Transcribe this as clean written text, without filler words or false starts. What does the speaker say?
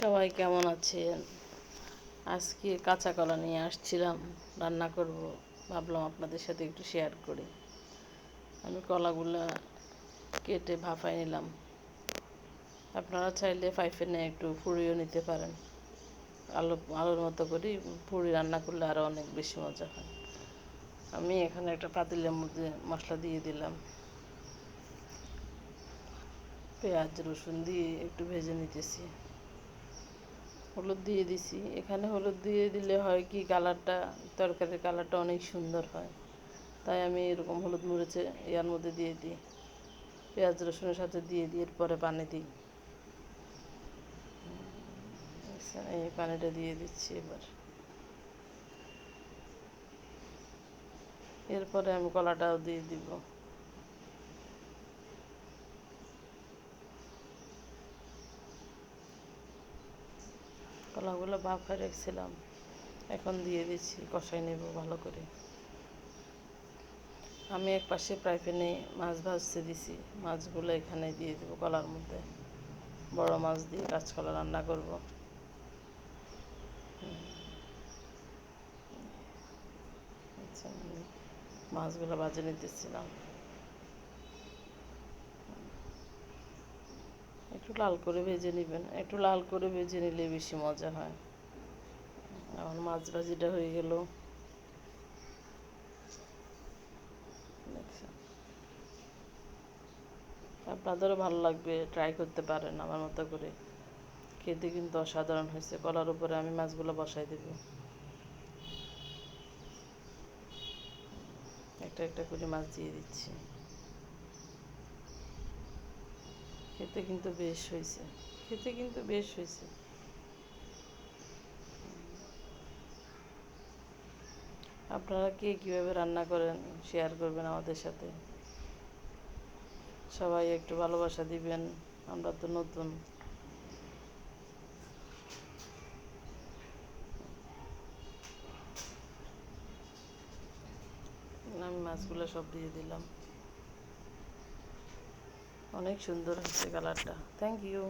সবাই কেমন আছেন? আজকে কাঁচা কলা নিয়ে আসছিলাম, রান্না করব। ভাবলাম আপনাদের সাথে একটু শেয়ার করি। আমি কলাগুলা কেটে ভাপায় নিলাম। আপনারা চাইলে ফাইফে নিয়ে একটু পুড়িয়েও নিতে পারেন। আলুর মতো করে পুরি রান্না করলে আরও অনেক বেশি মজা হয়। আমি এখানে একটা পাতিলের মধ্যে মশলা দিয়ে দিলাম। পেঁয়াজ রসুন দিয়ে একটু ভেজে নিতেছি। হলুদ দিয়ে দিছি। এখানে হলুদ দিয়ে দিলে হয় কি, কালারটা, তরকারির কালারটা অনেক সুন্দর হয়। তাই আমি এরকম হলুদ মরিচে ইয়ার মধ্যে দিয়ে দিই, পেঁয়াজ রসুনের সাথে দিয়ে দিই, এরপরে পানি দিই। এই পানিটা দিয়ে দিচ্ছি এরপরে আমি কলাটাও দিয়ে দিব। কলাগুলো ভাপায় রেখেছিলাম, এখন দিয়ে দিচ্ছি, কষাই নেব ভালো করে। আমি এক পাশে ফ্রাই প্যানে মাছ ভাজতে দিছি, মাছগুলো এখানে দিয়ে দেবো কলার মধ্যে। বড় মাছ দিয়ে কাঁচকলা রান্না করব। আচ্ছা, আমি মাছগুলো ভাজে নিতেছিলাম। একটু লাল করে ভেজে নেবেন, একটু লাল করে ভেজে নিলে বেশি মজা হয়। আমার মাছ ভাজিটা হয়ে গেল। আপনাদেরও ভালো লাগবে, ট্রাই করতে পারেন আমার মতো করে। খেতে কিন্তু অসাধারণ হয়েছে। কলার উপরে আমি মাছগুলো বসাই দেব, একটা একটা করে মাছ দিয়ে দিচ্ছি। খেতে কিন্তু বেশ হয়েছে, খেতে কিন্তু বেশ হয়েছে। আপনারা কে কীভাবে রান্না করেন শেয়ার করবেন আমাদের সাথে। সবাই একটু ভালোবাসা দিবেন, আমরা তো নতুন। আমি মাছগুলো সব দিয়ে দিলাম। অনেক সুন্দর হয়েছে কালারটা। Thank you.